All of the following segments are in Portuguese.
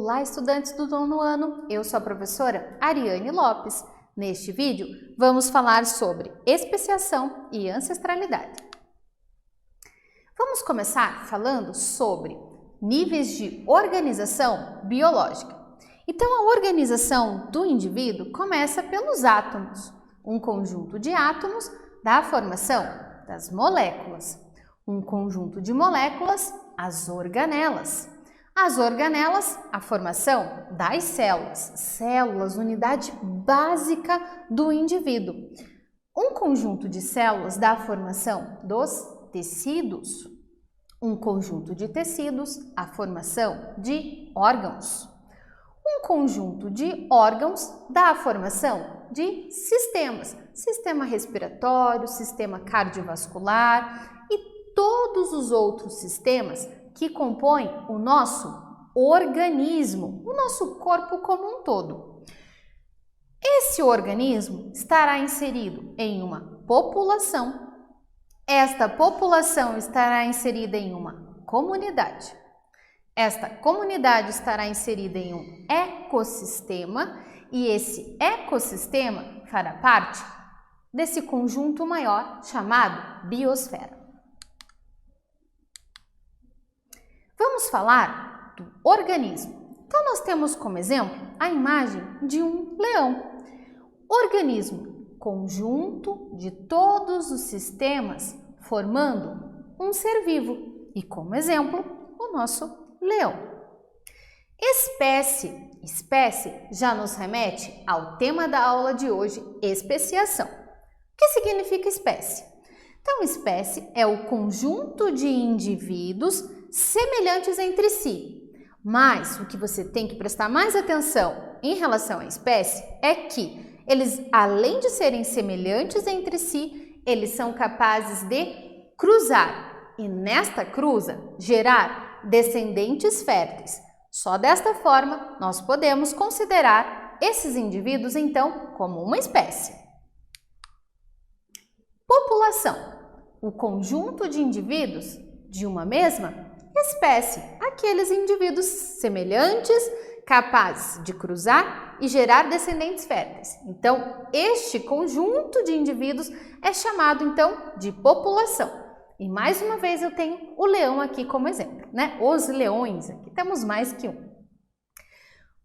Olá, estudantes do 9º ano! Eu sou a professora Ariane Lopes. Neste vídeo, vamos falar sobre especiação e ancestralidade. Vamos começar falando sobre níveis de organização biológica. Então, a organização do indivíduo começa pelos átomos. Um conjunto de átomos dá a formação das moléculas. Um conjunto de moléculas, as organelas. As organelas, a formação das células. Células, unidade básica do indivíduo. Um conjunto de células dá a formação dos tecidos. Um conjunto de tecidos, a formação de órgãos. Um conjunto de órgãos dá a formação de sistemas. Sistema respiratório, sistema cardiovascular e todos os outros sistemas que compõem o nosso organismo, o nosso corpo como um todo. Esse organismo estará inserido em uma população. Esta população estará inserida em uma comunidade. Esta comunidade estará inserida em um ecossistema e esse ecossistema fará parte desse conjunto maior chamado biosfera. Vamos falar do organismo. Então, nós temos como exemplo a imagem de um leão. Organismo, conjunto de todos os sistemas formando um ser vivo. E como exemplo, o nosso leão. Espécie já nos remete ao tema da aula de hoje, especiação. O que significa espécie? Então, espécie é o conjunto de indivíduos semelhantes entre si. Mas o que você tem que prestar mais atenção em relação à espécie é que eles, além de serem semelhantes entre si, eles são capazes de cruzar e nesta cruza gerar descendentes férteis. Só desta forma nós podemos considerar esses indivíduos então como uma espécie. População, o conjunto de indivíduos de uma mesma espécie, aqueles indivíduos semelhantes, capazes de cruzar e gerar descendentes férteis. Então, este conjunto de indivíduos é chamado, então, de população. E, mais uma vez, eu tenho o leão aqui como exemplo, né? Os leões, aqui temos mais que um.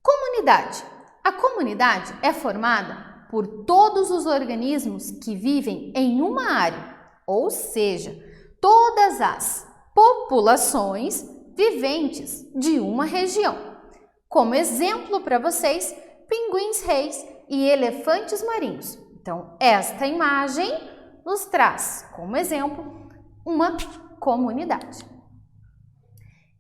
Comunidade. A comunidade é formada por todos os organismos que vivem em uma área, ou seja, todas as populações viventes de uma região. Como exemplo para vocês, pinguins-reis e elefantes marinhos. Então, esta imagem nos traz como exemplo uma comunidade.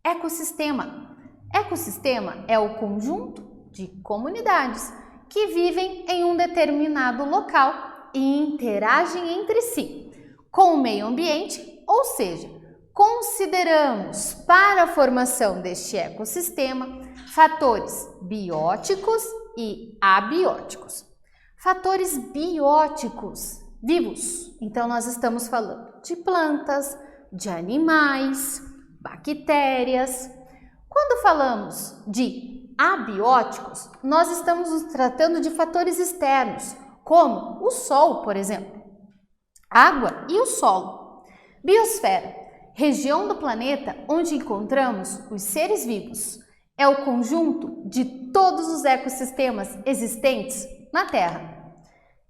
Ecossistema. Ecossistema é o conjunto de comunidades que vivem em um determinado local e interagem entre si com o meio ambiente, ou seja, consideramos para a formação deste ecossistema fatores bióticos e abióticos. Fatores bióticos vivos, então nós estamos falando de plantas, de animais, bactérias. Quando falamos de abióticos, nós estamos nos tratando de fatores externos, como o sol, por exemplo, água e o solo. Biosfera, região do planeta onde encontramos os seres vivos. É o conjunto de todos os ecossistemas existentes na Terra.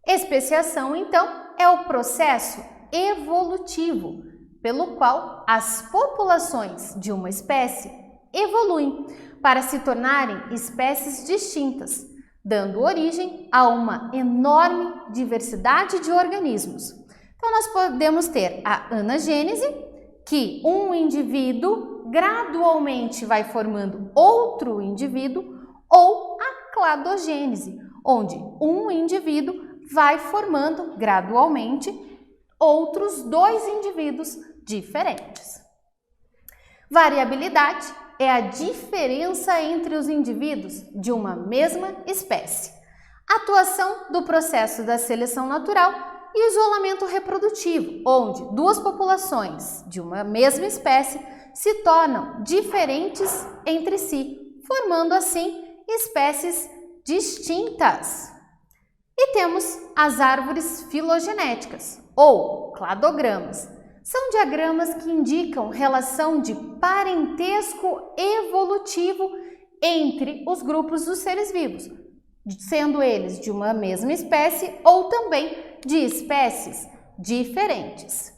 Especiação, então, é o processo evolutivo pelo qual as populações de uma espécie evoluem para se tornarem espécies distintas, dando origem a uma enorme diversidade de organismos. Então, nós podemos ter a anagênese, que um indivíduo gradualmente vai formando outro indivíduo, ou a cladogênese, onde um indivíduo vai formando gradualmente outros dois indivíduos diferentes. Variabilidade é a diferença entre os indivíduos de uma mesma espécie. Atuação do processo da seleção natural e isolamento reprodutivo, onde duas populações de uma mesma espécie se tornam diferentes entre si, formando assim espécies distintas. E temos as árvores filogenéticas, ou cladogramas. São diagramas que indicam relação de parentesco evolutivo entre os grupos dos seres vivos, sendo eles de uma mesma espécie ou também de espécies diferentes.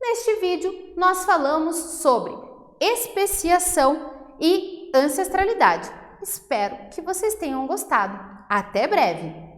Neste vídeo, nós falamos sobre especiação e ancestralidade. Espero que vocês tenham gostado. Até breve!